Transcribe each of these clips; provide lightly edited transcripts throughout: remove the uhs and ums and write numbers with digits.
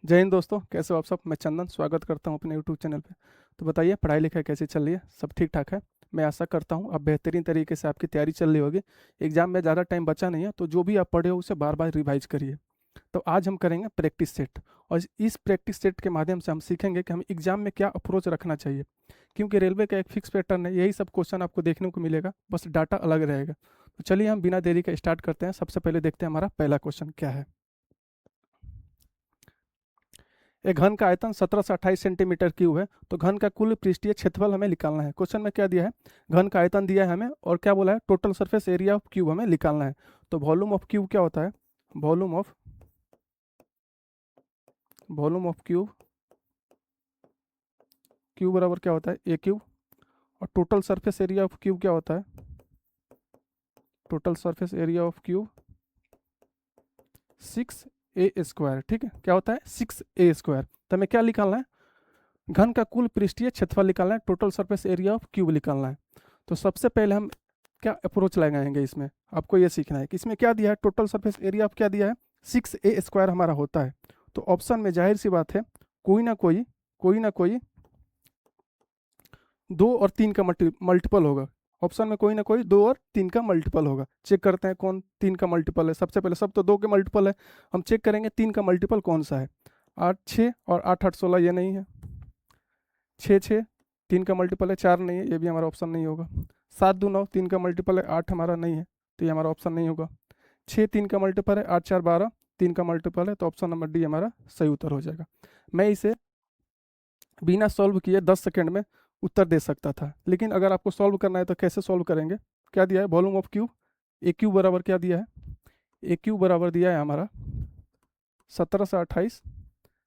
जय हिंद दोस्तों, कैसे हो आप सब। मैं चंदन स्वागत करता हूं अपने यूट्यूब चैनल पे। तो बताइए, पढ़ाई लिखाई कैसी चल रही है? सब ठीक ठाक है? मैं आशा करता हूं अब बेहतरीन तरीके से आपकी तैयारी चल रही होगी। एग्जाम में ज़्यादा टाइम बचा नहीं है, तो जो भी आप पढ़े हो उसे बार बार रिवाइज करिए। तो आज हम करेंगे प्रैक्टिस सेट, और इस प्रैक्टिस सेट के माध्यम से हम सीखेंगे कि हम एग्जाम में क्या अप्रोच रखना चाहिए। क्योंकि रेलवे का एक फिक्स पैटर्न है, यही सब क्वेश्चन आपको देखने को मिलेगा, बस डाटा अलग रहेगा। तो चलिए हम बिना देरी का स्टार्ट करते हैं। सबसे पहले देखते हैं हमारा पहला क्वेश्चन क्या है। एक घन का आयतन 17 से 28 सेंटीमीटर क्यूब है, तो घन का कुल पृष्ठीय क्षेत्रफल हमें निकालना है। क्वेश्चन में क्या दिया है? घन का आयतन दिया है हमें, और क्या बोला है? Total surface area of cube हमें निकालना है। तो वॉल्यूम ऑफ क्यूब क्या होता है? Volume of volume of cube, cube बराबर क्या होता है? ए क्यूब। और total surface area of cube क्या होता है? Total surface area of cube 6a²। ठीक है, क्या होता है? 6a²। तो हमें क्या निकालना है? घन का कुल पृष्ठीय क्षेत्रफल निकालना है, total surface area of cube निकालना है। तो सबसे पहले हम क्या अप्रोच लगाएंगे इसमें, आपको ये सीखना है कि इसमें क्या दिया है। टोटल सरफेस एरिया ऑफ क्या दिया है? 6a² हमारा होता है। तो ऑप्शन में जाहिर सी बात है, कोई ना कोई 2 और 3 का मल्टीपल होगा। ऑप्शन में कोई ना कोई 2 और 3 का मल्टीपल होगा। चेक करते हैं कौन 3 का मल्टीपल है। सबसे पहले, सब तो 2 के मल्टीपल है, हम चेक करेंगे 3 का मल्टीपल कौन सा है। 8 6 और 8 8 16, ये नहीं है। 6 6 3 का मल्टीपल है, 4 नहीं है, ये भी हमारा ऑप्शन नहीं होगा। 7 2 9 3 का मल्टीपल है, 8 हमारा नहीं है, तो ये हमारा ऑप्शन नहीं होगा। 6 3 का मल्टीपल है, 8 4 12 3 का मल्टीपल है, तो ऑप्शन नंबर डी हमारा सही उत्तर हो जाएगा। मैं इसे बिना सॉल्व किए 10 सेकेंड में उत्तर दे सकता था, लेकिन अगर आपको सॉल्व करना है तो कैसे सॉल्व करेंगे? क्या दिया है? Volume of cube A cube बराबर क्या दिया है? ए क्यूब बराबर दिया है हमारा 17 से 28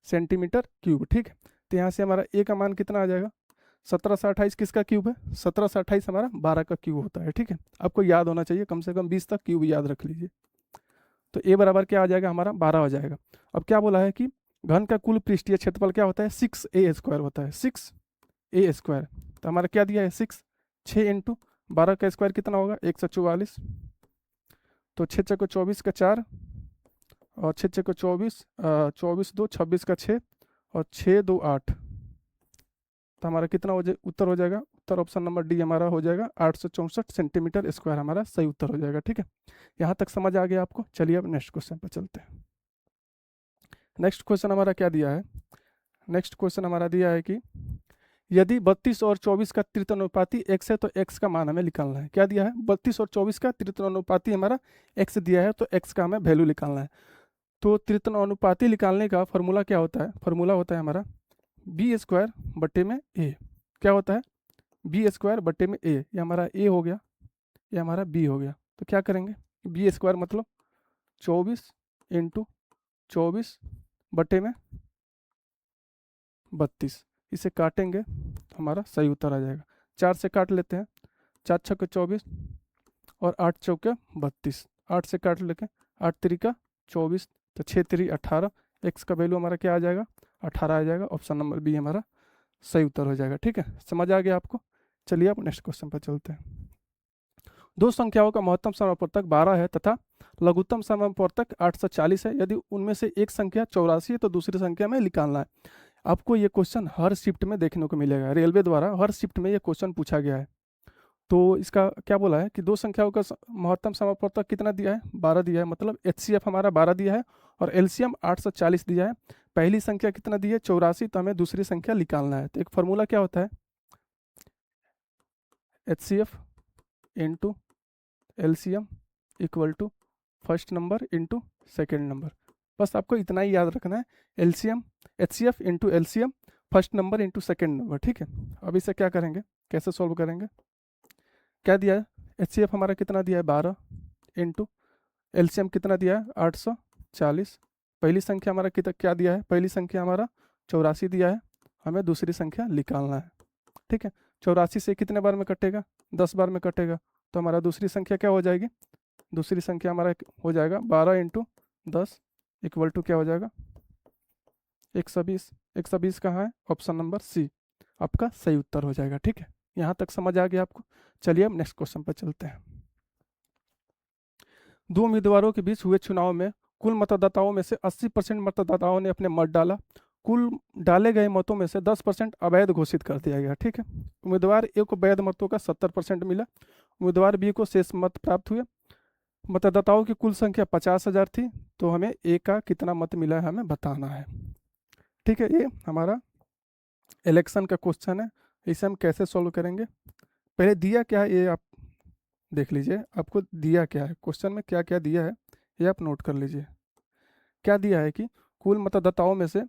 सेंटीमीटर क्यूब। ठीक है, तो यहाँ से हमारा ए का मान कितना आ जाएगा? 17 से 28 किसका क्यूब है? 17 से 28 हमारा 12 का क्यूब होता है। ठीक है, आपको याद होना चाहिए, कम से कम 20 तक क्यूब याद रख लीजिए। तो ए बराबर क्या आ जाएगा? हमारा 12 आ जाएगा। अब क्या बोला है कि घन का कुल पृष्ठीय क्षेत्रफल क्या होता है? 6a² होता है, 6a²। तो हमारा क्या दिया है? 6। 6 इंटू 12 का स्क्वायर कितना होगा? 144। तो 6 6 को 24 का 4, और 6 6 को 24, 24 2 26 का 6, और 6 2 8। तो हमारा कितना उत्तर हो जाएगा? उत्तर ऑप्शन नंबर डी हमारा हो जाएगा, 864 सेंटीमीटर स्क्वायर हमारा सही उत्तर हो जाएगा। ठीक है, यहाँ तक समझ आ गया आपको? चलिए अब नेक्स्ट क्वेश्चन पर चलते हैं। नेक्स्ट क्वेश्चन हमारा क्या दिया है? नेक्स्ट क्वेश्चन हमारा दिया है कि यदि 32 और 24 का त्रिकोणानुपाती x है, तो x का मान हमें निकालना है। क्या दिया है? 32 और 24 का त्रिकोणानुपाती हमारा x दिया है, तो x का हमें वैल्यू निकालना है। तो त्रिकोणानुपाती निकालने का फॉर्मूला क्या होता है? फॉर्मूला होता है हमारा b² बटे में a। क्या होता है? b² बटे में a। ये हमारा a हो गया, ये हमारा b हो गया। तो क्या करेंगे? b² मतलब 24 इंटू 24 बटे में 32। इसे काटेंगे तो हमारा सही उत्तर आ जाएगा। 4 से काट लेते हैं, 4 छक्के 24 और 8 चौके 32। 8 से काट लेके 8 तिरिका 24, तो 6 तिरी 18। एक्स का वैल्यू हमारा क्या आ जाएगा? 18 आ जाएगा। ऑप्शन नंबर बी हमारा सही उत्तर हो जाएगा। ठीक है, समझ आ गया आपको? चलिए आप नेक्स्ट क्वेश्चन पर चलते हैं। दो संख्याओं का महत्तम समापवर्तक 12 है तथा लघुत्तम समापवर्तक 840 है। यदि उनमें से एक संख्या 84 है, तो दूसरी संख्या में निकालना है। आपको ये क्वेश्चन हर शिफ्ट में देखने को मिलेगा, रेलवे द्वारा हर शिफ्ट में ये क्वेश्चन पूछा गया है। तो इसका क्या बोला है कि दो संख्याओं का महत्तम समापवर्तक कितना दिया है? 12 दिया है, मतलब HCF हमारा 12 दिया है, और LCM 840 दिया है। पहली संख्या कितना दी है? 84। तो हमें दूसरी संख्या निकालना है। तो एक फॉर्मूला क्या होता है? HCF into LCM equal to first number into second number. बस आपको इतना ही याद रखना है, LCM HCF into LCM first number into second number. ठीक है, अब इसे क्या करेंगे, कैसे सॉल्व करेंगे? क्या दिया है? HCF हमारा कितना दिया है? 12 इंटू LCM कितना दिया है? 840। पहली संख्या हमारा कितना क्या दिया है? पहली संख्या हमारा 84 दिया है, हमें दूसरी संख्या निकालना है। ठीक है, 84 से कितने बार में कटेगा? 10 बार में कटेगा। तो हमारा दूसरी संख्या क्या हो जाएगी? दूसरी संख्या हमारा हो जाएगा 12 इंटू 10 इक्वल टू क्या हो जाएगा? 120। 120 कहाँ है? ऑप्शन नंबर सी आपका सही उत्तर हो जाएगा। ठीक है, यहाँ तक समझ आ गया आपको? चलिए अब नेक्स्ट क्वेश्चन पर चलते हैं। दो उम्मीदवारों के बीच हुए चुनाव में कुल मतदाताओं में से 80% मतदाताओं ने अपने मत डाला। कुल डाले गए मतों में से 10% अवैध घोषित कर दिया गया। ठीक है, उम्मीदवार ए को वैध मतों का 70% मिला, उम्मीदवार बी को शेष मत प्राप्त हुए। मतदाताओं की कुल संख्या 50,000 थी, तो हमें ए का कितना मत मिला है हमें बताना है। ठीक है, ये हमारा इलेक्शन का क्वेश्चन है। इसे हम कैसे सॉल्व करेंगे, पहले दिया क्या है ये आप देख लीजिए। आपको दिया क्या है, क्वेश्चन में क्या क्या दिया है ये आप नोट कर लीजिए। क्या दिया है कि कुल मतदाताओं में से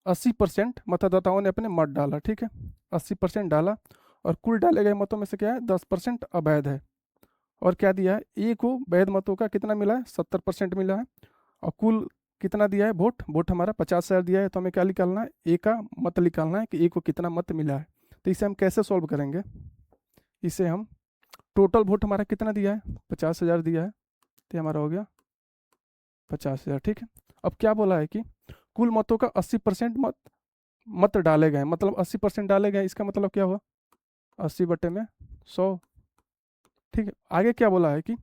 80% मतदाताओं ने अपने मत डाला। ठीक है, 80% डाला, और कुल डाले गए मतों में से क्या है 10% अवैध है। और क्या दिया है, ए को वैध मतों का कितना मिला है 70% मिला है। और कुल कितना दिया है वोट, वोट हमारा 50,000 दिया है, तो हमें क्या निकालना है, ए का मत निकालना है कि ए को कितना मत मिला है। तो इसे हम कैसे सॉल्व करेंगे, इसे हम टोटल वोट हमारा कितना दिया है 50,000 दिया है, तो हमारा हो गया 50,000। ठीक है, अब क्या बोला है कि कुल मतों का 80% मत डाले गए, मतलब 80% डाले गए, इसका मतलब क्या हुआ 80/100। ठीक है, आगे क्या बोला है कि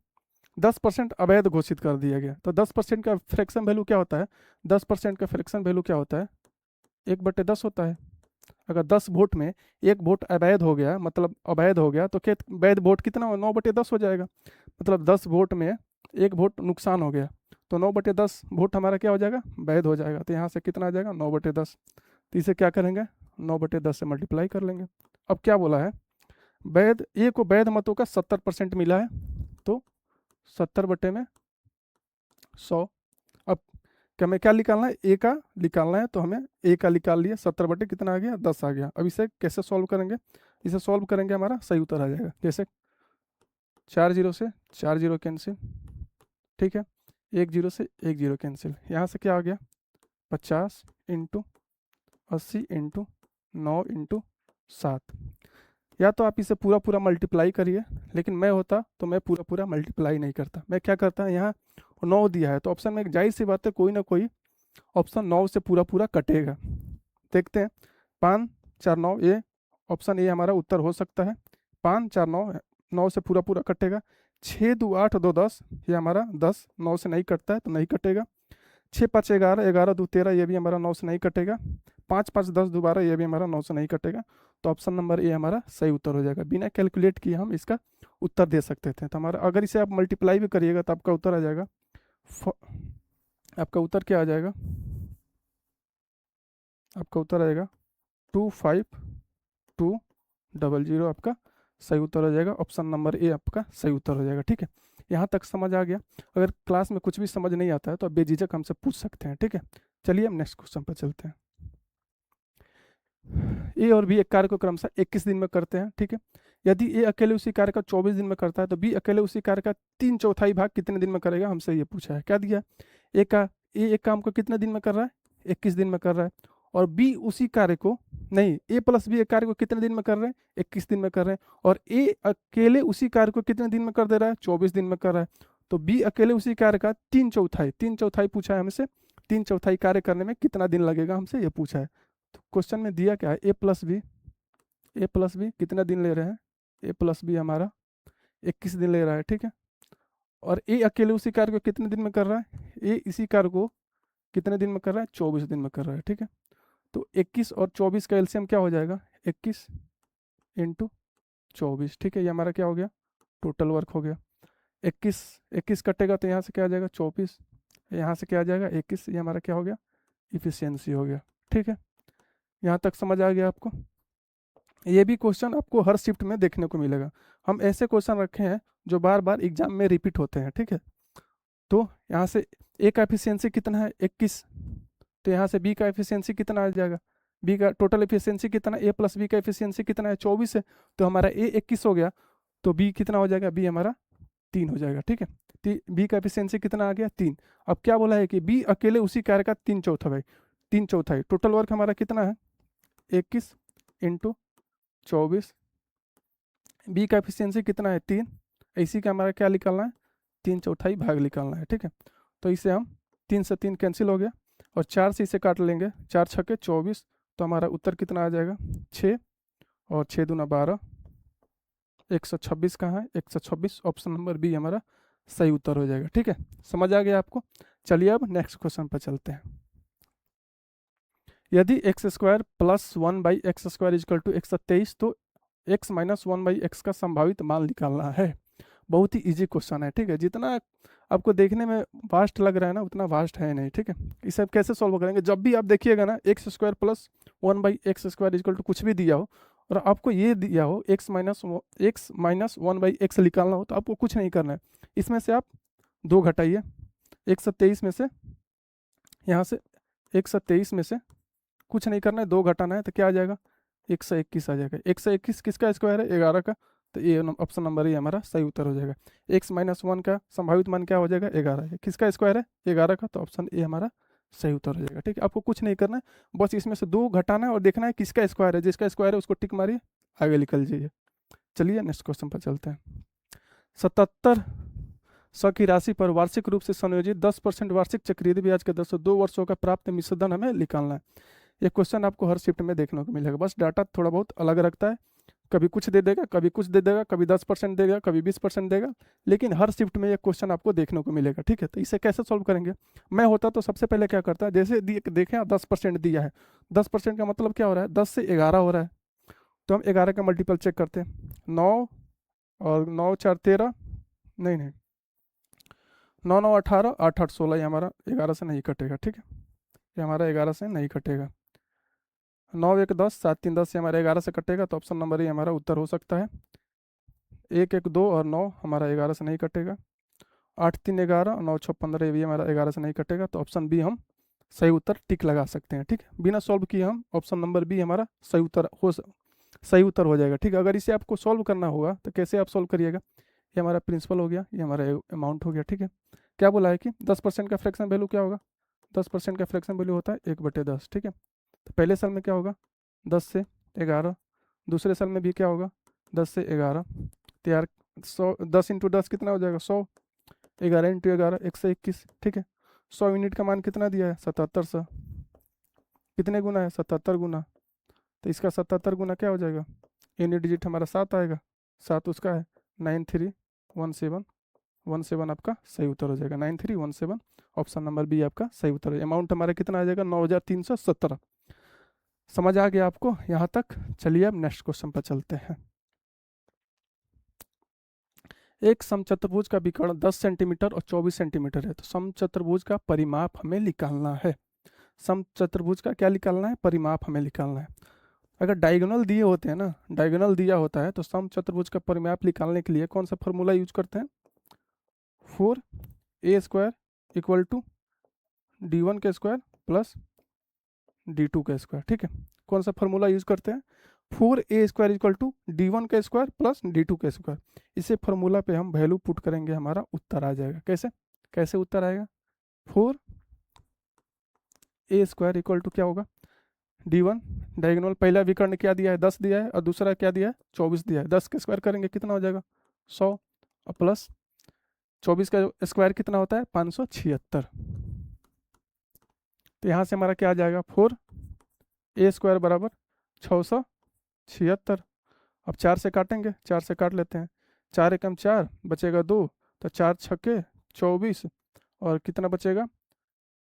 10% अवैध घोषित कर दिया गया। तो 10% का फ्रैक्शन वैल्यू क्या होता है, 10% का फ्रैक्शन वैल्यू क्या होता है 1/10 होता है। अगर 10 वोट में एक वोट अवैध हो गया, मतलब अवैध हो गया, तो क्या वैध वोट कितना हो 9/10 हो जाएगा। मतलब 10 वोट में एक वोट नुकसान हो गया, तो 9/10 वोट हमारा क्या हो जाएगा वैध हो जाएगा। तो यहाँ से कितना आ जाएगा 9/10। तो इसे क्या करेंगे 9/10 से मल्टीप्लाई कर लेंगे। अब क्या बोला है, वैध ए को वैध मतों का 70% मिला है, तो 70/100। अब क्या हमें क्या निकालना है, ए का निकालना है, तो हमें ए का निकाल लिया, 70 कितना आ गया 10 आ गया। अब इसे कैसे सॉल्व करेंगे, इसे सॉल्व करेंगे हमारा सही उत्तर आ जाएगा। जैसे 4 जीरो से 4 जीरो कैंसिल, ठीक है, 1 जीरो से 1 जीरो कैंसिल, यहाँ से क्या आ गया 50 इंटू 80 इंटू 9 इंटू 7। या तो आप इसे पूरा पूरा मल्टीप्लाई करिए, लेकिन मैं होता तो मैं पूरा पूरा मल्टीप्लाई नहीं करता। मैं क्या करता है, यहाँ 9 दिया है तो ऑप्शन में जाहिर सी बात है कोई ना कोई ऑप्शन 9 से पूरा पूरा कटेगा। देखते हैं, 5 4 9, ये ऑप्शन ए हमारा उत्तर हो सकता है। 5 4 9, 9 से पूरा पूरा कटेगा। 6 2 8 2 10, ये हमारा 10 9 से नहीं कटता है तो नहीं कटेगा। 6 5 11, 11 2 13, ये भी हमारा 9 से नहीं कटेगा। 5 5 10 दोबारा, ये भी हमारा 9 से नहीं कटेगा। तो ऑप्शन नंबर ए हमारा सही उत्तर हो जाएगा। बिना कैलकुलेट किए हम इसका उत्तर दे सकते थे। तो हमारा अगर इसे आप मल्टीप्लाई भी करिएगा तो आपका उत्तर आ जाएगा, आपका उत्तर क्या आ जाएगा, आपका उत्तर आएगा 25200। आपका सही उत्तर हो जाएगा, ऑप्शन नंबर ए आपका सही उत्तर हो जाएगा। ठीक है, यहाँ तक समझ आ गया। अगर क्लास में कुछ भी समझ नहीं आता है तो आप बेझिझक हमसे पूछ सकते हैं। ठीक है, चलिए हम नेक्स्ट क्वेश्चन पर चलते हैं। ए और बी एक कार्य को क्रमशः 21 दिन में करते हैं। ठीक है, यदि ए अकेले उसी कार्य का 24 दिन में करता है तो बी अकेले उसी कार्य का 3/4 भाग कितने दिन में करेगा, हमसे ये पूछा है। क्या दिया, ए एक काम को कितने दिन में कर रहा है 21 दिन में कर रहा है, और बी उसी कार्य को, नहीं, ए प्लस बी एक कार्य को कितने दिन में कर रहे हैं 21 दिन में कर रहे हैं, और ए अकेले उसी कार्य को कितने दिन में कर दे रहा है 24 दिन में कर रहा है। तो बी अकेले उसी कार्य का 3/4 पूछा है हमसे, 3/4 कार्य करने में कितना दिन लगेगा हमसे ये पूछा है। तो क्वेश्चन में दिया क्या है, ए प्लस बी कितना दिन ले रहे हैं, ए प्लस बी हमारा 21 दिन ले रहा है। ठीक है, और ए अकेले उसी कार्य को कितने दिन में कर रहा है, ए इसी कार्य को कितने दिन में कर रहा है 24 दिन में कर रहा है। ठीक है, तो 21 और 24 का एलसीएम क्या हो जाएगा 21 इंटू 24। ठीक है, ये हमारा क्या हो गया टोटल वर्क हो गया। 21 कटेगा तो यहाँ से क्या आ जाएगा 24, यहाँ से क्या आ जाएगा 21, ये हमारा क्या हो गया इफिशियंसी हो गया। ठीक है, यहाँ तक समझ आ गया आपको। ये भी क्वेश्चन आपको हर शिफ्ट में देखने को मिलेगा। हम ऐसे क्वेश्चन रखे हैं जो बार बार एग्जाम में रिपीट होते हैं। ठीक है, तो यहाँ से ए का एफिशिएंसी कितना है 21, तो यहाँ से बी का एफिशिएंसी कितना आ जाएगा, बी का टोटल एफिशिएंसी कितना, ए प्लस बी का एफिशिएंसी कितना है 24 है, तो हमारा ए 21 हो गया, तो बी कितना हो जाएगा, बी हमारा 3 हो जाएगा। ठीक है, बी का एफिशिएंसी कितना आ गया 3। अब क्या बोला है कि बी अकेले उसी कार्य का 3/4 3/4, टोटल वर्क हमारा कितना है 21 इंटू 24, बी का एफिशिएंसी कितना है 3, इसी का हमारा क्या निकालना है 3/4 भाग निकालना है। ठीक है, तो इसे हम 3 से 3 कैंसिल हो गया, और 4 से इसे काट लेंगे, 4 छक्के 24, तो हमारा उत्तर कितना आ जाएगा 6, और 6 दूना 12, 126 कहाँ है 126, ऑप्शन नंबर बी हमारा सही उत्तर हो जाएगा। ठीक है, समझ आ गया आपको। चलिए अब नेक्स्ट क्वेश्चन पर चलते हैं। यदि x square plus 1/x² is equal to 123 तो x माइनस 1/x का संभावित मान निकालना है। बहुत ही इजी क्वेश्चन है, ठीक है। जितना आपको देखने में वास्ट लग रहा है ना, उतना वास्ट है नहीं, ठीक है। इसे आप कैसे सॉल्व करेंगे, जब भी आप देखिएगा ना x² plus 1/x² is equal to कुछ भी दिया हो और आपको ये दिया हो x माइनस 1/x निकालना हो, तो आपको कुछ नहीं करना है। इसमें से आप 2 घटाइए, 123 में से, यहाँ से 123 में से कुछ नहीं करना है, 2 घटाना है, तो क्या आ जाएगा 121 आ जाएगा। 121 किसका स्क्वायर है, 11 का, तो ये ऑप्शन नंबर ये हमारा सही उत्तर हो जाएगा। x माइनस 1 का संभावित मान क्या हो जाएगा, 11 है। किसका स्क्वायर है, 11 का, तो ऑप्शन ए हमारा सही उत्तर हो जाएगा, ठीक है। आपको कुछ नहीं करना है, बस इसमें से 2 घटाना है और देखना है किसका स्क्वायर है। जिसका स्क्वायर है उसको टिक मारिए, आगे निकल जाइए। चलिए नेक्स्ट क्वेश्चन पर चलते हैं। 77 की राशि पर वार्षिक रूप से संयोजित 10% वार्षिक चक्रवृद्धि ब्याज के दर से 2 वर्षों का प्राप्त मिश्रधन हमें निकालना है। ये क्वेश्चन आपको हर शिफ्ट में देखने को मिलेगा, बस डाटा थोड़ा बहुत अलग रखता है। कभी कुछ दे देगा, कभी कुछ दे देगा, कभी 10% देगा, कभी 20% देगा, लेकिन हर शिफ्ट में ये क्वेश्चन आपको देखने को मिलेगा, ठीक है। तो इसे कैसे सॉल्व करेंगे, मैं होता तो सबसे पहले क्या करता है, जैसे देखें 10% दिया है, 10% का मतलब क्या हो रहा है, 10 से 11 हो रहा है, तो हम 11 का मल्टीपल चेक करते हैं। 9 और 9 4 13, नहीं नहीं, 9 9 18, 8 8 16, ये हमारा 11 से नहीं कटेगा, ठीक है। ये हमारा 11 से नहीं कटेगा। 9 1 10, 7 3 10, ये हमारा 11 से कटेगा, तो ऑप्शन नंबर ये हमारा उत्तर हो सकता है। 1 1 2 और 9 हमारा 11 से नहीं कटेगा। 8 3 11 और 9 6 15, ये भी हमारा 11 से नहीं कटेगा, तो ऑप्शन बी हम सही उत्तर टिक लगा सकते हैं, ठीक है। बिना सॉल्व किए हम ऑप्शन नंबर बी हमारा सही उत्तर हो जाएगा, ठीक है। अगर इसे आपको सॉल्व करना होगा तो कैसे आप सॉल्व करिएगा, ये हमारा प्रिंसिपल हो गया, ये हमारा अमाउंट हो गया, ठीक है। क्या बोला है कि 10% का फ्रैक्शन वैल्यू क्या होगा, 10% का फ्रैक्शन वैल्यू होता है 1/10, ठीक है। तो पहले साल में क्या होगा, 10 से 11, दूसरे साल में भी क्या होगा, 10 से 11, तो यार 100, 10 इंटू 10 कितना हो जाएगा, 100, 11 इंटू 11 121, ठीक है। 100 यूनिट का मान कितना दिया है, 7700, कितने गुना है, 77 गुना, तो इसका 77 गुना क्या हो जाएगा, यूनिट डिजिट हमारा 7 आएगा, 7 उसका है, 931717 आपका सही उत्तर हो जाएगा, 9317, ऑप्शन नंबर बी आपका सही उत्तर है। अमाउंट हमारा कितना आ जाएगा, 9317। समझ आ गया आपको यहाँ तक। चलिए अब नेक्स्ट क्वेश्चन पर चलते हैं। एक समचतुर्भुज का विकर्ण 10 सेंटीमीटर और 24 सेंटीमीटर है, तो समचतुर्भुज का परिमाप हमें निकालना है। समचतुर्भुज का क्या निकालना है, परिमाप हमें निकालना है। अगर डायगोनल दिए होते हैं ना, डायगोनल दिया होता है, तो समचतुर्भुज का परिमाप निकालने के लिए कौन सा फॉर्मूला यूज करते हैं, 4a² इक्वल टू d1 के स्क्वायर प्लस d2 का स्क्वायर, ठीक है। कौन सा फॉर्मूला यूज करते हैं, 4a² इक्वल टू d1 का स्क्वायर प्लस d2 का स्क्वायर। इसे फॉर्मूला पे हम वैल्यू पुट करेंगे, हमारा उत्तर आ जाएगा। कैसे कैसे उत्तर आएगा, 4a² इक्वल टू क्या होगा, d1, डायगोनल पहला विकर्ण क्या दिया है, 10 दिया है, और दूसरा क्या दिया है, 24 दिया है। 10 का स्क्वायर करेंगे कितना हो जाएगा, 100, और प्लस 24 का स्क्वायर कितना होता है, 576। तो यहाँ से हमारा क्या आ जाएगा, 4a² बराबर 676। अब 4 से काटेंगे, 4 से काट लेते हैं, 4 एकम 4, बचेगा 2, तो 4 छक्के 24, और कितना बचेगा,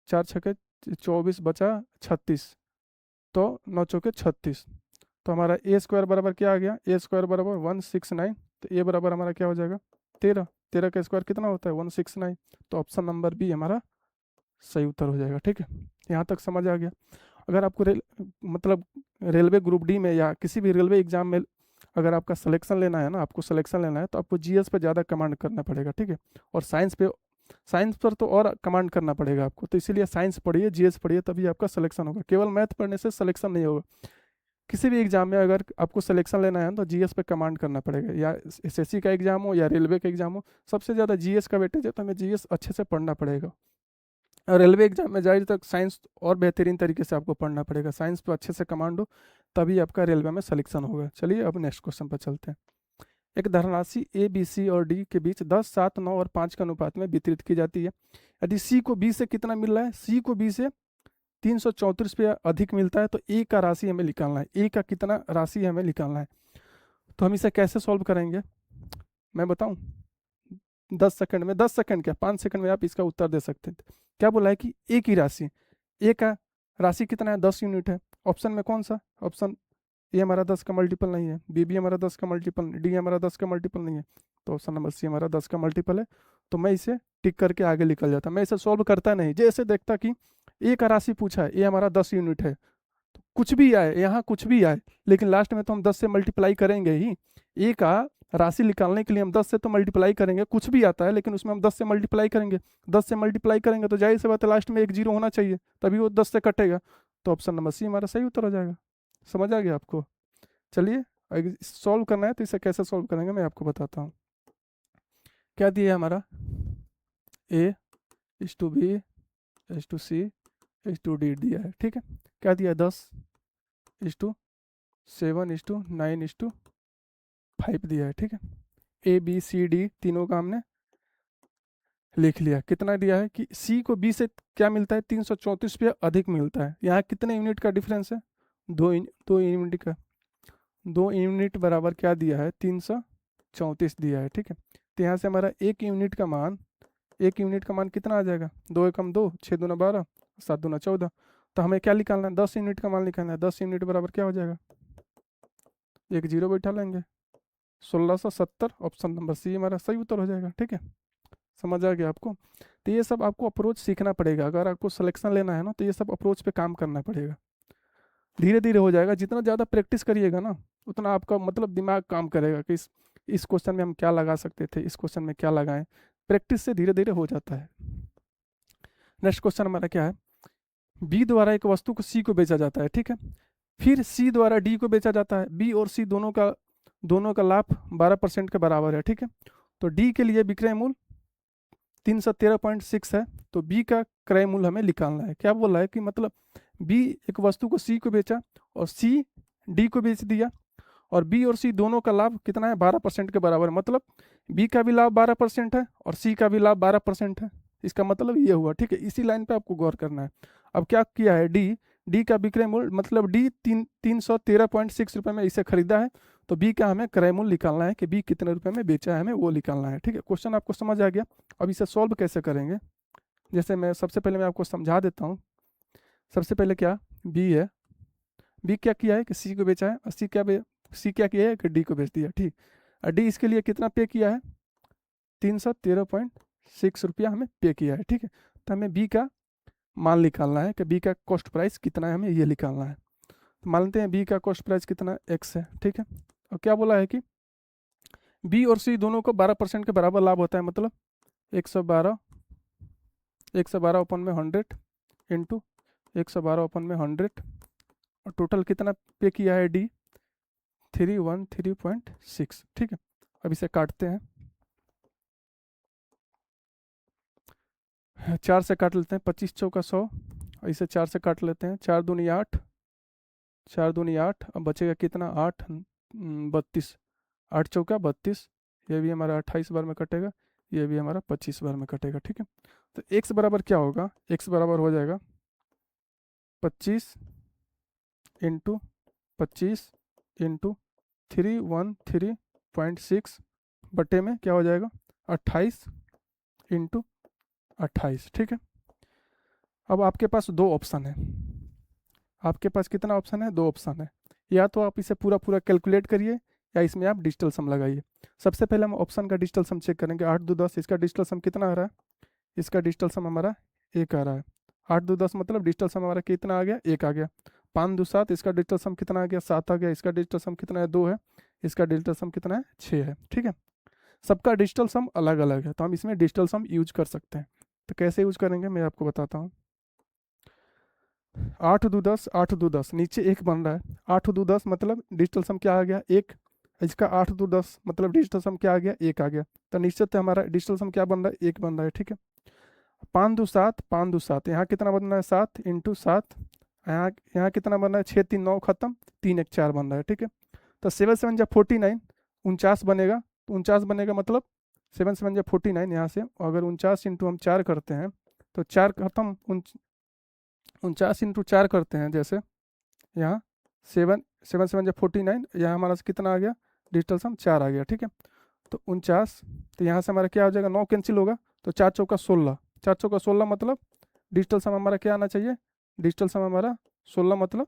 4 छक्के 24 बचा 36, तो 9 चौके 36। तो हमारा a² बराबर क्या आ गया, a² बराबर 169, तो a बराबर हमारा क्या हो जाएगा, 13, 13 का स्क्वायर कितना होता है, 169, तो ऑप्शन नंबर बी हमारा सही उत्तर हो जाएगा, ठीक है। यहाँ तक समझ आ गया। अगर आपको मतलब रेलवे ग्रुप डी में या किसी भी रेलवे एग्जाम में अगर आपका सिलेक्शन लेना है ना, आपको सिलेक्शन लेना है, तो आपको जीएस पे ज़्यादा कमांड करना पड़ेगा, ठीक है। और साइंस पर तो और कमांड करना पड़ेगा आपको, तो इसीलिए साइंस पढ़िए, जीएस पढ़िए, तभी आपका सिलेक्शन होगा। केवल मैथ पढ़ने से सिलेक्शन नहीं होगा। किसी भी एग्जाम में अगर आपको सिलेक्शन लेना है तो जीएस पे कमांड करना पड़ेगा, या एसएससी का एग्जाम हो या रेलवे का एग्जाम हो, सबसे ज़्यादा जीएस का वेटेज है, तो हमें जीएस अच्छे से पढ़ना पड़ेगा। और रेलवे एग्जाम में जाहिर तक साइंस और बेहतरीन तरीके से आपको पढ़ना पड़ेगा, साइंस पे अच्छे से कमांड हो, तभी आपका रेलवे में सिलेक्शन होगा। चलिए अब नेक्स्ट क्वेश्चन पर चलते हैं। एक धनराशि ए बी सी और डी के बीच 10 7 9 और 5 के अनुपात में वितरित की जाती है। यदि सी को बी से कितना मिल रहा है, सी को बी से 334 रुपया अधिक मिलता है, तो ए का राशि हमें निकालना है, ए का कितना राशि हमें निकालना है। तो हम इसे कैसे सॉल्व करेंगे, मैं बताऊं, 10 सेकंड में, 10 सेकंड क्या 5 सेकंड में आप इसका उत्तर दे सकते हैं। क्या बोला है कि ए की राशि, ए का राशि कितना है, 10 यूनिट है। ऑप्शन में कौन सा, ऑप्शन ए हमारा 10 का मल्टीपल नहीं है, बी भी हमारा 10 का मल्टीपल नहीं, डी हमारा 10 का मल्टीपल नहीं है, तो ऑप्शन नंबर सी हमारा 10 का मल्टीपल है। तो मैं इसे टिक करके आगे निकल जाता, मैं इसे सॉल्व करता नहीं, जैसे देखता कि ए का राशि पूछा है, ए हमारा 10 यूनिट है, तो कुछ भी आए यहाँ, कुछ भी आए, लेकिन लास्ट में तो हम 10 से मल्टीप्लाई करेंगे ही। ए का राशि निकालने के लिए हम 10 से तो मल्टीप्लाई करेंगे, कुछ भी आता है लेकिन उसमें हम 10 से मल्टीप्लाई करेंगे, 10 से मल्टीप्लाई करेंगे तो जाहिर सी बात है लास्ट में एक जीरो होना चाहिए, तभी वो 10 से कटेगा। तो ऑप्शन नंबर सी हमारा सही उत्तर हो जाएगा। समझ आ गया आपको? चलिए, अगर सॉल्व करना है तो इसे कैसे सॉल्व करेंगे मैं आपको बताता हूँ। क्या दिया है हमारा, A is to B is to C is to D दिया है, ठीक है। क्या दिया है, 10 is to 7 is to 9 is to 5 दिया है, ठीक है। ए बी सी डी तीनों का हमने लिख लिया। कितना दिया है कि सी को बी से क्या मिलता है, 334 रुपया अधिक मिलता है। यहाँ कितने यूनिट का डिफरेंस है, दो यूनिट का, 2 यूनिट बराबर क्या दिया है, 334 दिया है, ठीक है। तो यहाँ से हमारा एक यूनिट का मान कितना आ जाएगा, 2 एकम 2, 6 दूना 12, 7 दूना 14। तो हमें क्या निकालना है, 10 यूनिट का मान निकालना है। 10 यूनिट बराबर क्या हो जाएगा, एक जीरो बैठा लेंगे, 1670। ऑप्शन नंबर सी हमारा सही उत्तर हो जाएगा, ठीक है। समझ आ गया आपको? तो ये सब आपको अप्रोच सीखना पड़ेगा, अगर आपको सिलेक्शन लेना है ना तो ये सब अप्रोच पे काम करना पड़ेगा। धीरे धीरे हो जाएगा, जितना ज़्यादा प्रैक्टिस करिएगा ना उतना आपका मतलब दिमाग काम करेगा कि इस क्वेश्चन में हम क्या लगा सकते थे, इस क्वेश्चन में क्या लगाएं। प्रैक्टिस से धीरे धीरे हो जाता है। नेक्स्ट क्वेश्चन हमारा क्या है, बी द्वारा एक वस्तु को सी को बेचा जाता है, ठीक है। फिर सी द्वारा डी को बेचा जाता है। बी और सी दोनों का लाभ 12% के बराबर है, ठीक है। तो डी के लिए विक्रय मूल्य 313.6 है, तो बी का क्रय मूल्य हमें निकालना है। क्या बोल रहा है कि मतलब बी एक वस्तु को सी को बेचा और सी डी को बेच दिया, और बी और सी दोनों का लाभ कितना है, 12% के बराबर है। मतलब बी का भी लाभ 12% है और सी का भी लाभ 12% है। इसका मतलब ये हुआ, ठीक है। इसी लाइन पे आपको गौर करना है। अब क्या किया है, डी का विक्रय मूल्य मतलब डी 313.6 रुपये में इसे खरीदा है, तो बी का हमें क्रय मूल्य निकालना है कि बी कितने रुपए में बेचा है, हमें वो निकालना है, ठीक है। क्वेश्चन आपको समझ आ गया। अब इसे सॉल्व कैसे करेंगे, जैसे मैं सबसे पहले मैं आपको समझा देता हूँ। सबसे पहले क्या, बी है, बी क्या किया है कि सी को बेचा है, और सी क्या किया है कि डी को बेच दिया, ठीक। और डी इसके लिए कितना पे किया है, 313.6 रुपया हमें पे किया है, ठीक है। तो हमें बी का मान निकालना है कि बी का कॉस्ट प्राइस कितना है, हमें ये निकालना है। तो मानते हैं बी का कॉस्ट प्राइस कितना एक्स है, ठीक है। और क्या बोला है कि बी और सी दोनों को 12% के बराबर लाभ होता है, मतलब 112 ओपन में 100 इंटू 112 ओपन में 100, और टोटल कितना पे किया है डी, 313.6, ठीक है। अब इसे काटते हैं, 4 से काट लेते हैं, 25 चौका 100, और इसे 4 से काट लेते हैं, 4 दूनी 8, 4 दूनी 8, अब बचेगा कितना, 8 32, 8 चौका 32, ये भी हमारा 28 बार में कटेगा, ये भी हमारा 25 बार में कटेगा, ठीक है। तो x बराबर क्या होगा, x बराबर हो जाएगा 25 इंटू 25 इंटू 313.6 बटे में क्या हो जाएगा 28 इंटू 28, ठीक है। अब आपके पास दो ऑप्शन है, आपके पास कितना ऑप्शन है, दो ऑप्शन है। या तो आप इसे पूरा पूरा कैलकुलेट करिए या इसमें आप डिजिटल सम लगाइए। सबसे पहले हम ऑप्शन का डिजिटल सम चेक करेंगे। 8 2 10, इसका डिजिटल सम कितना आ रहा है, इसका डिजिटल सम हमारा 1 आ रहा है। 8 2 10 मतलब डिजिटल सम हमारा कितना आ गया, 1 आ गया। 5 2 7, इसका डिजिटल सम कितना आ गया, 7 आ गया। इसका डिजिटल सम कितना है, 2 है। इसका डिजिटल सम कितना है, 6 है, ठीक है। सबका डिजिटल सम अलग अलग है, तो हम इसमें डिजिटल सम यूज कर सकते हैं। तो कैसे यूज करेंगे मैं आपको बताता हूँ। 8 2 10, 8 2 10, नीचे 1 बन रहा है। 8 2 10 मतलब डिजिटल सम क्या आ गया, 1। इसका 8 2 10 मतलब डिजिटल सम क्या आ गया, 1 आ गया। तो निश्चित हमारा डिजिटल सम क्या बन रहा है, 1 बन रहा है, ठीक है। 5 2 7, 5 2 7, यहाँ कितना बन रहा है, 7 इंटू 7, यहाँ यहाँ कितना बन रहा है, 6 3 9 खत्म, 3 1 4 बन रहा है, ठीक है। तो 7 7 जब 49, 49 बनेगा, तो 49 बनेगा मतलब 7 7 जब 49, यहाँ से अगर 49 इंटू हम 4 करते हैं तो 4 खत्म, 49 इंटू 4 करते हैं, जैसे यहाँ 7 7 7 जब 49, यहाँ हमारा कितना आ गया, डिजिटल सम 4 आ गया, ठीक है। तो 49, तो यहाँ से हमारा क्या हो जाएगा, 9 कैंसिल होगा, तो 4 चौका 16, 4 चौका 16 मतलब डिजिटल सम हमारा क्या आना चाहिए, डिजिटल सम हमारा 16 मतलब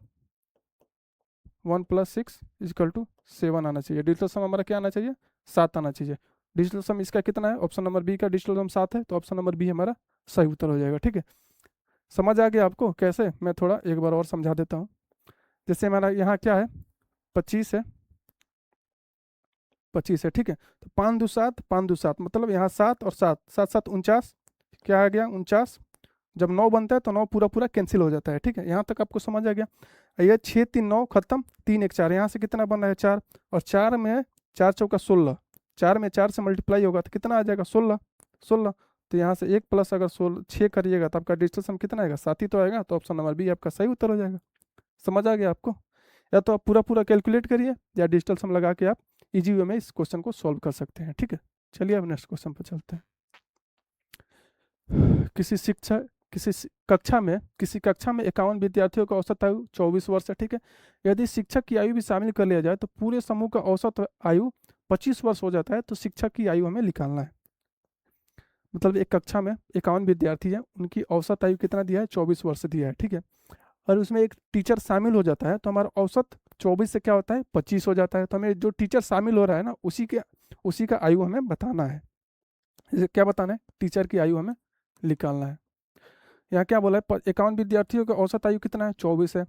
1 + 6 = 7 आना चाहिए। डिजिटल सम हमारा क्या आना चाहिए, 7 आना चाहिए। डिजिटल सम इसका कितना है, ऑप्शन नंबर बी का डिजिटल सम 7 है, तो ऑप्शन नंबर बी हमारा सही उत्तर हो जाएगा। ठीक है, समझ आ गया आपको कैसे, मैं थोड़ा एक बार और समझा देता हूँ। जैसे हमारा यहाँ क्या है, 25 है, 25 है, ठीक है। तो 5 2 7, 5 2 7 मतलब यहाँ 7 और 7, 7 7 49, क्या आ गया 49। जब 9 बनता है तो 9 पूरा पूरा कैंसिल हो जाता है। ठीक है, यहाँ तक आपको समझ आ गया। ये 6 3 9 खत्म, 3 1 4, यहाँ से कितना बन रहा है 4, और 4 में 4 चौका 16, 4 में 4 से मल्टीप्लाई होगा तो कितना आ जाएगा 16, 16। तो यहाँ से 1 प्लस अगर 16 6 करिएगा तो आपका डिजिटल सम कितना आएगा, 7 ही तो आएगा। तो ऑप्शन नंबर बी आपका सही उत्तर हो जाएगा। समझ आ गया आपको, या तो आप पूरा पूरा कैलकुलेट करिए या डिजिटल सम लगा के आप इजी वे में इस क्वेश्चन को सॉल्व कर सकते हैं। ठीक है, चलिए अब नेक्स्ट क्वेश्चन पर चलते हैं। किसी कक्षा में 51 विद्यार्थियों का औसत आयु 24 वर्ष है। ठीक है, यदि शिक्षक की आयु भी शामिल कर लिया जाए तो पूरे समूह का औसत आयु 25 वर्ष हो जाता है। तो शिक्षक की आयु हमें निकालना है। मतलब एक कक्षा में 51 विद्यार्थी है, उनकी औसत आयु कितना दिया है, 24 वर्ष दिया है। ठीक है, और उसमें एक टीचर शामिल हो जाता है तो हमारा औसत 24 से क्या होता है, 25 हो जाता है। तो हमें जो टीचर शामिल हो रहा है ना, उसी का आयु हमें बताना है। जैसे क्या बताना है, टीचर की आयु हमें निकालना है। यहाँ क्या बोला है, 51 विद्यार्थियों का औसत आयु कितना है, 24 है।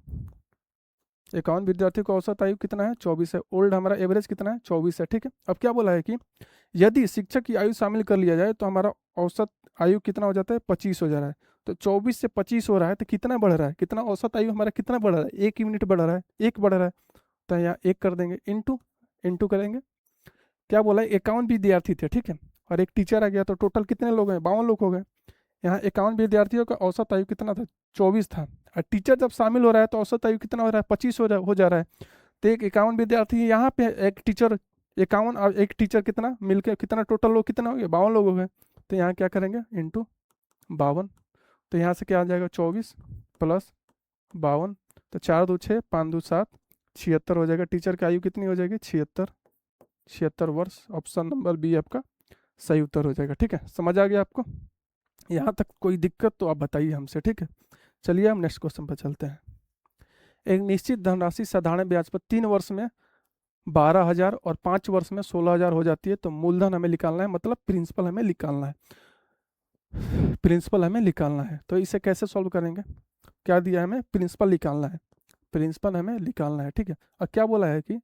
51 विद्यार्थियों का औसत आयु कितना है, 24 है। ओल्ड हमारा एवरेज कितना है, 24 है। ठीक है, अब क्या बोला है कि यदि शिक्षक की आयु शामिल कर लिया जाए तो हमारा औसत आयु कितना हो जाता है, 25 हो जा रहा है। तो 24 से 25 हो रहा है तो कितना बढ़ रहा है, कितना औसत आयु हमारा कितना बढ़ रहा है, 1 यूनिट बढ़ रहा है, 1 बढ़ रहा है। तो यहाँ 1 कर देंगे, इंटू इंटू करेंगे। क्या बोला है, 51 विद्यार्थी थे, ठीक है, और एक टीचर आ गया तो टोटल कितने लोग हैं, 52 लोग हो गए। यहाँ 51 विद्यार्थियों का औसत आयु कितना था, 24 था, और टीचर जब शामिल हो रहा है तो औसत आयु कितना हो रहा है, 25 हो जा रहा है। तो एक 51 विद्यार्थी यहाँ पे, एक टीचर 51 और एक टीचर कितना मिलकर कितना टोटल लोग कितना हो गए, 52 लोग हो गए। तो यहाँ क्या करेंगे, इंटू 52। तो यहाँ से क्या आ जाएगा, 24 + 52, तो 4 2 6, 5 2 7, 76 हो जाएगा। टीचर की आयु कितनी हो जाएगी, 76, 76 वर्ष। ऑप्शन नंबर बी आपका सही उत्तर हो जाएगा। ठीक है, समझ आ गया आपको, यहाँ तक कोई दिक्कत तो आप बताइए हमसे। ठीक है, चलिए हम नेक्स्ट क्वेश्चन पर चलते हैं। एक निश्चित धनराशि साधारण ब्याज पर 3 वर्ष में 12,000 और 5 वर्ष में 16,000 हो जाती है। तो मूलधन हमें निकालना है, मतलब प्रिंसिपल हमें निकालना है, प्रिंसिपल हमें निकालना है। तो इसे कैसे सॉल्व करेंगे, क्या दिया है हमें, प्रिंसिपल निकालना है, प्रिंसिपल हमें निकालना है। ठीक है, और क्या बोला है कि,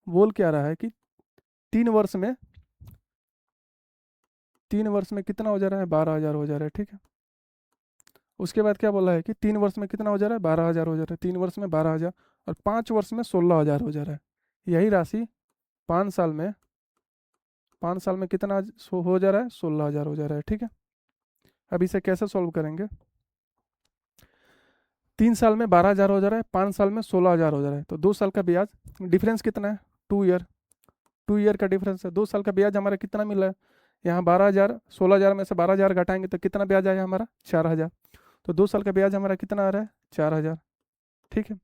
बोल क्या रहा है कि 3 वर्ष में कितना हो जा रहा है, 12,000 हो जा रहा है। ठीक है, उसके बाद क्या बोला है कि 3 वर्ष में कितना हो जा रहा है, 12,000 हो जा रहा है। 3 वर्ष में 12,000 और 5 वर्ष में 16,000 हो जा रहा है। यही राशि 5 साल में, 5 साल में कितना हो जा रहा है, 16,000 हो जा रहा है। ठीक है, अब इसे कैसे सॉल्व करेंगे, 3 साल में 12,000 हो जा रहा है, 5 साल में 16,000 हो जा रहा है। तो 2 साल का ब्याज डिफरेंस कितना है, 2 ईयर, 2 ईयर का डिफरेंस है। 2 साल का ब्याज हमारा कितना मिल रहा है, यहाँ 12,000, 16,000 में से 12,000 घटाएंगे तो कितना ब्याज आया हमारा, 4,000। तो 2 साल का ब्याज हमारा कितना आ रहा है, 4,000। ठीक है,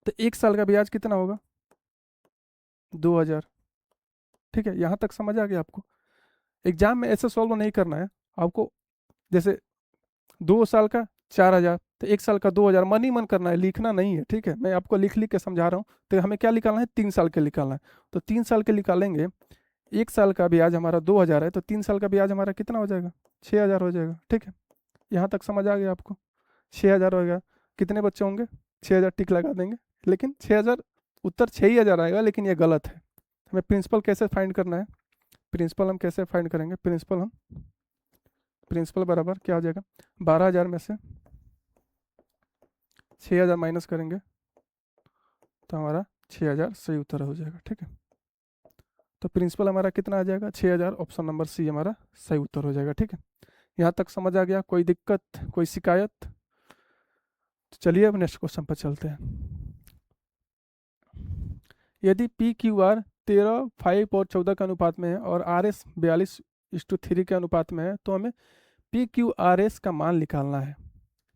तो 1 साल का ब्याज कितना होगा, 2,000। ठीक है, यहाँ तक समझ आ गया आपको। एग्जाम में ऐसे सॉल्व नहीं करना है आपको, जैसे 2 साल का 4,000 तो 1 साल का 2,000, मन ही मन करना है, लिखना नहीं है। ठीक है, मैं आपको लिख लिख के समझा रहा हूँ। तो हमें क्या निकालना है, 3 साल के निकालना है। तो 3 साल के निकालेंगे, 1 साल का ब्याज हमारा 2,000 है, तो 3 साल का ब्याज हमारा कितना हो जाएगा, 6,000 हो जाएगा। ठीक है, यहाँ तक समझ आ गया आपको, 6,000 हो गया। कितने बच्चे होंगे, 6,000 टिक लगा देंगे, लेकिन 6,000 उत्तर 6,000 आएगा, लेकिन ये गलत है। हमें प्रिंसिपल कैसे फाइंड करना है, प्रिंसिपल हम कैसे फाइंड करेंगे, प्रिंसिपल बराबर क्या हो जाएगा, 12,000 में से 6,000 माइनस करेंगे तो हमारा 6,000 सही उत्तर हो जाएगा। ठीक है, तो प्रिंसिपल हमारा कितना आ जाएगा, 6,000। ऑप्शन नंबर सी हमारा सही उत्तर हो जाएगा। ठीक है, यहाँ तक समझ आ गया, कोई दिक्कत, कोई शिकायत, तो चलिए अब नेक्स्ट क्वेश्चन पर चलते हैं। यदि पी क्यू आर 13, 5 और 14 के अनुपात में है और आर एस 42:3 के अनुपात में है, तो हमें पी क्यू आर एस का मान निकालना है।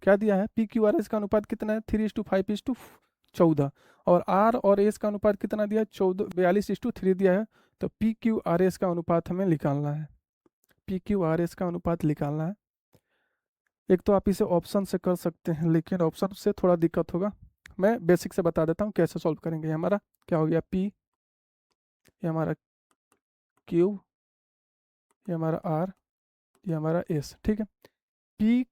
क्या दिया है, पी क्यू आर एस का अनुपात कितना है, 3:5:14, और आर और एस का अनुपात कितना दिया है, 42:3 दिया है। तो पी क्यू आर एस का अनुपात हमें निकालना है, पी क्यू आर एस का अनुपात निकालना है। एक तो आप इसे ऑप्शन से कर सकते हैं, लेकिन ऑप्शन से थोड़ा दिक्कत होगा। मैं बेसिक से बता देता हूँ कैसे सॉल्व करेंगे। ये हमारा क्या हो गया, पी, ये हमारा क्यू, ये हमारा आर, ये हमारा एस। ठीक है, पी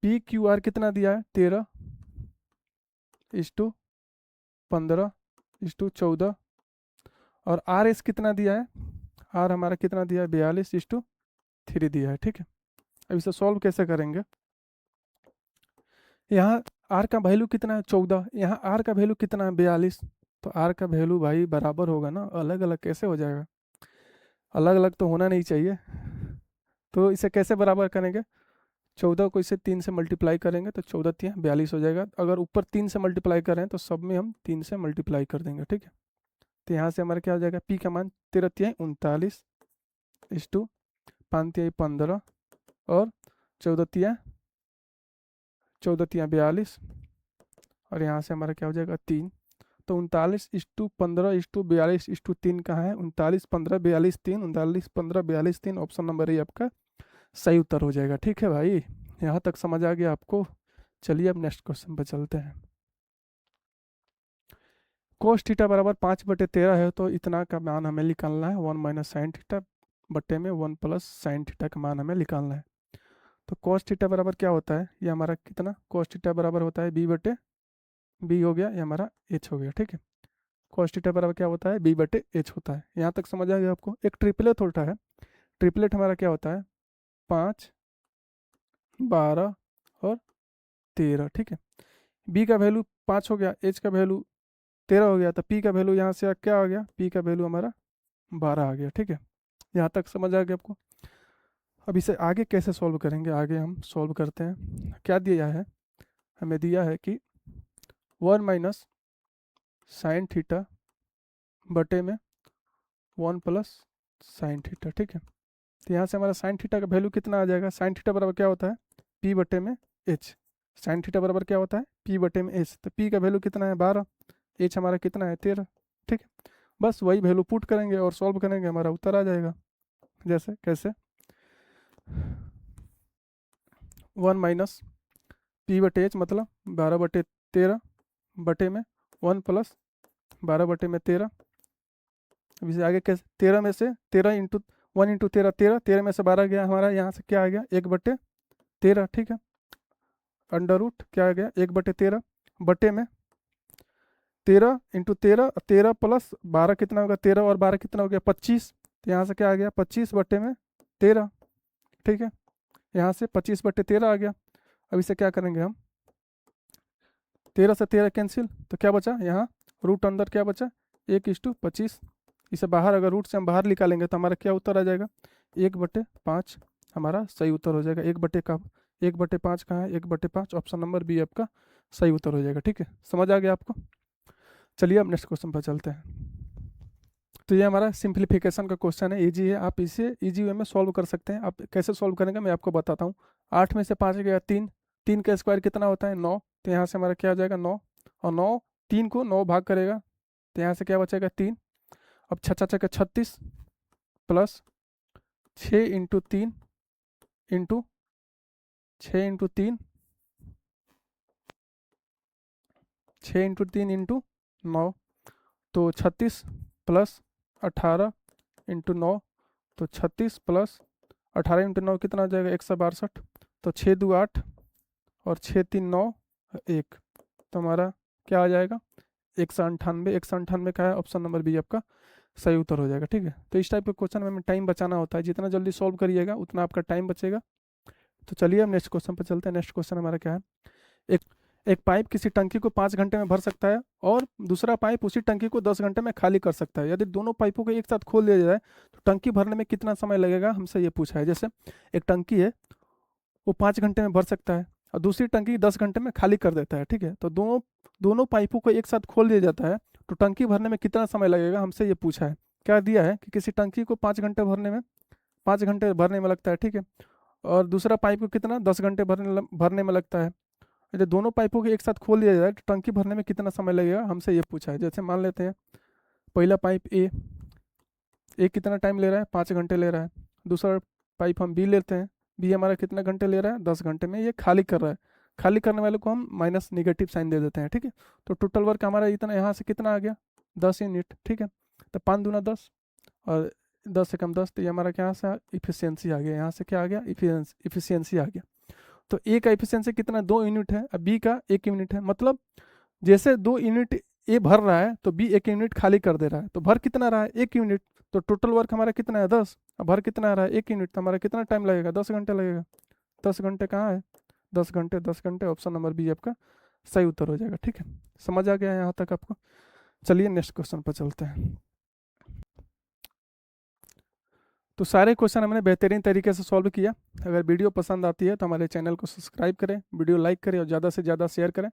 पी क्यू आर कितना दिया है, 13:15:14, और आर एस कितना दिया है, आर हमारा कितना दिया है, 42:3 दिया है। ठीक है, अब इसे सॉल्व कैसे करेंगे। यहाँ आर का वैल्यू कितना है, 14, यहाँ आर का वैल्यू कितना है, 42। तो आर का वैल्यू भाई बराबर होगा ना, अलग अलग कैसे हो जाएगा, अलग अलग तो होना नहीं चाहिए। तो इसे कैसे बराबर करेंगे, 14 को इसे 3 से मल्टीप्लाई करेंगे तो 14×3 = 42 हो जाएगा। अगर ऊपर 3 से मल्टीप्लाई करें तो सब में हम 3 से मल्टीप्लाई कर देंगे। ठीक है, तो यहाँ से हमारा क्या हो जाएगा, पी का मान 13×3 = 39, 5×3 = 15, और 14×3 = 42, और यहाँ से हमारा क्या हो जाएगा, 3। तो 39:15:42:3 कहाँ है, 39:15:42:3, 39:15:42:3, ऑप्शन नंबर ए आपका सही उत्तर हो जाएगा। ठीक है भाई, यहाँ तक समझ आ गया आपको। चलिए अब नेक्स्ट क्वेश्चन पर चलते हैं। कोस थीटा बराबर 5/13 है, तो इतना का मान हमें निकालना है, 1 - साइन थीटा बटे में 1 + साइन थीटा का मान हमें निकालना है। तो कोस थीटा बराबर क्या होता है, ये हमारा कितना, कोस थीटा बराबर होता है b/b हो गया, ये हमारा h हो गया। ठीक है, कोस थीटा बराबर क्या होता है, b/h होता है। यहाँ तक समझ आ गया आपको। एक ट्रिपलेट होता है, ट्रिपलेट हमारा क्या होता है, 5, 12 और 13। ठीक है, b का वैल्यू 5 हो गया, h का वैल्यू 13 हो गया, तो p का वैल्यू यहाँ से क्या आ गया, p का वैल्यू हमारा 12 आ गया। ठीक है, यहाँ तक समझ आ गया आपको। अब इसे आगे कैसे सॉल्व करेंगे, आगे हम सॉल्व करते हैं। क्या दिया है, हमें दिया है कि 1 - साइन थीटा बटे में 1 + साइन थीटा। ठीक है, तो यहाँ से हमारा साइन थीटा का वैल्यू कितना आ जाएगा, साइन थीटा बराबर क्या होता है, p/h। साइन थीटा बराबर क्या होता है, p/h। तो p का वैल्यू कितना है, 12, h हमारा कितना है, 13। ठीक है, बस वही वैल्यू पुट करेंगे और सॉल्व करेंगे, हमारा उत्तर आ जाएगा। जैसे कैसे, 1 - p/h मतलब 12/13 बटे में 1 + 12/13। अब इसे आगे कैसे, 13 में से 13 इंटू 1 × 13 13, 13 में से 12 गया हमारा, यहाँ से क्या आ गया, 1/13। ठीक है, अंडर रूट क्या आ गया, 1/13 बटे में 13 × 13, 13 + 12 कितना होगा, 13 और 12 कितना हो गया, 25। तो यहाँ से क्या आ गया, 25/13। ठीक है, यहाँ से 25/13 आ गया। अब इसे क्या करेंगे हम, 13 से 13 कैंसिल, तो क्या बचा यहाँ, रूट अंदर क्या बचा, 1:25। इसे बाहर अगर रूट से हम बाहर निकालेंगे तो हमारा क्या उत्तर आ जाएगा, 1/5 हमारा सही उत्तर हो जाएगा। 1/5 कहाँ है, 1/5, ऑप्शन नंबर बी आपका सही उत्तर हो जाएगा। ठीक है, समझ आ गया आपको। चलिए अब नेक्स्ट क्वेश्चन पर चलते हैं। तो ये हमारा सिंप्लीफिकेशन का क्वेश्चन है, इजी है, आप इसे इजी वे में सॉल्व कर सकते हैं। आप कैसे सॉल्व करेंगे मैं आपको बताता हूँ। 8 में से 5 गया 3, 3 का स्क्वायर कितना होता है, 9। तो यहाँ से हमारा क्या हो जाएगा, 9, और 9 3 को 9 भाग करेगा, तो यहाँ से क्या बचेगा, 3। अब 36 प्लस 6 × 3 इंटू 6 × 3 इंटू 9, तो 36 प्लस 18 इंटू 9, तो 36 प्लस 18 × 9 कितना हो जाएगा, 162। तो 6×2 = 8 और 6×3 = 9, 1। तो हमारा क्या आ जाएगा, 198। 198 का है, ऑप्शन नंबर बी आपका सही उत्तर हो जाएगा। ठीक है, तो इस टाइप के क्वेश्चन में हमें टाइम बचाना होता है, जितना जल्दी सॉल्व करिएगा उतना आपका टाइम बचेगा। तो चलिए हम नेक्स्ट क्वेश्चन पर चलते हैं। नेक्स्ट क्वेश्चन हमारा क्या है, एक एक पाइप किसी टंकी को 5 घंटे में भर सकता है और दूसरा पाइप उसी टंकी को 10 घंटे में खाली कर सकता है। यदि दोनों पाइपों को एक साथ खोल दिया जाए तो टंकी भरने में कितना समय लगेगा, हमसे ये पूछा है। जैसे एक टंकी है, वो 5 घंटे में भर सकता है और दूसरी टंकी 10 घंटे में खाली कर देता है। ठीक है, तो दोनों दोनों पाइपों को एक साथ खोल दिया जाता है तो टंकी भरने में कितना समय लगेगा, हमसे ये पूछा है। क्या दिया है कि किसी टंकी को 5 घंटे भरने में लगता है। ठीक है, और दूसरा पाइप को कितना 10 घंटे भरने में लगता है। यदि दोनों पाइपों को एक साथ खोल दिया जाए तो टंकी भरने में कितना समय लगेगा, हमसे ये पूछा है। जैसे मान लेते हैं पहला पाइप ए कितना टाइम ले रहा है, 5 घंटे ले रहा है। दूसरा पाइप हम बी लेते हैं, बी हमारा कितना घंटे ले रहा है, 10 घंटे में ये खाली कर रहा है। खाली करने वाले को हम माइनस नेगेटिव साइन दे देते हैं, ठीक है। तो टोटल वर्क हमारा इतना, यहाँ से कितना आ गया, 10 यूनिट, ठीक है। तो 5 दूना 10 और 10 से कम 10, तो ये हमारा क्या से इफिशियंसी आ गया, यहाँ से क्या आ गया, इफिशियंसी आ गया। तो ए का इफिशियंसी कितना, 2 यूनिट है, अब बी का 1 यूनिट है। मतलब जैसे 2 यूनिट ए भर रहा है तो बी 1 यूनिट खाली कर दे रहा है। तो भर कितना रहा है, 1 यूनिट। तो टोटल वर्क हमारा कितना है, 10। अब भर कितना रहा है, 1 यूनिट। तो हमारा कितना टाइम लगेगा, 10 घंटे लगेगा। 10 घंटे कहाँ है, 10 घंटे, 10 घंटे, ऑप्शन नंबर बी आपका सही उत्तर हो जाएगा, ठीक है। समझ आ गया यहाँ तक आपको। चलिए नेक्स्ट क्वेश्चन पर चलते हैं। तो सारे क्वेश्चन हमने बेहतरीन तरीके से सॉल्व किया। अगर वीडियो पसंद आती है तो हमारे चैनल को सब्सक्राइब करें, वीडियो लाइक करें और ज़्यादा से ज़्यादा शेयर करें।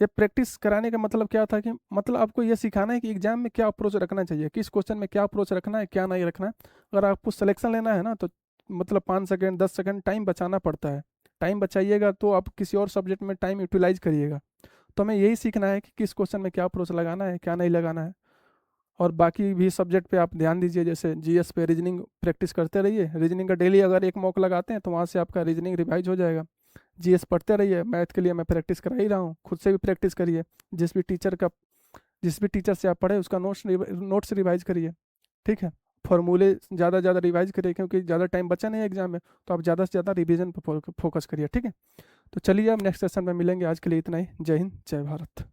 ये प्रैक्टिस कराने का मतलब क्या था कि मतलब आपको ये सिखाना है कि एग्जाम में क्या अप्रोच रखना चाहिए, किस क्वेश्चन में क्या अप्रोच रखना है, क्या नहीं रखना है। अगर आपको सिलेक्शन लेना है ना, तो मतलब 5 सेकेंड 10 सेकेंड टाइम बचाना पड़ता है। टाइम बचाइएगा तो आप किसी और सब्जेक्ट में टाइम यूटिलाइज करिएगा। तो हमें यही सीखना है कि किस क्वेश्चन में क्या अप्रोच लगाना है, क्या नहीं लगाना है। और बाकी भी सब्जेक्ट पे आप ध्यान दीजिए, जैसे जीएस पे रीजनिंग प्रैक्टिस करते रहिए। रीजनिंग का डेली अगर एक मॉक लगाते हैं तो वहाँ से आपका रीजनिंग रिवाइज हो जाएगा। जीएस पढ़ते रहिए, मैथ के लिए मैं प्रैक्टिस करा ही रहा हूँ, खुद से भी प्रैक्टिस करिए। जिस भी टीचर से आप पढ़े उसका नोट्स रिवाइज करिए, ठीक है। फॉर्मूले ज़्यादा ज़्यादा रिवाइज करिए, क्योंकि ज़्यादा टाइम बचा नहीं है एग्जाम में, तो आप ज़्यादा से ज़्यादा रिवीजन पर फोकस करिए, ठीक है। तो चलिए अब नेक्स्ट सेशन में मिलेंगे। आज के लिए इतना ही। जय हिंद, जय भारत।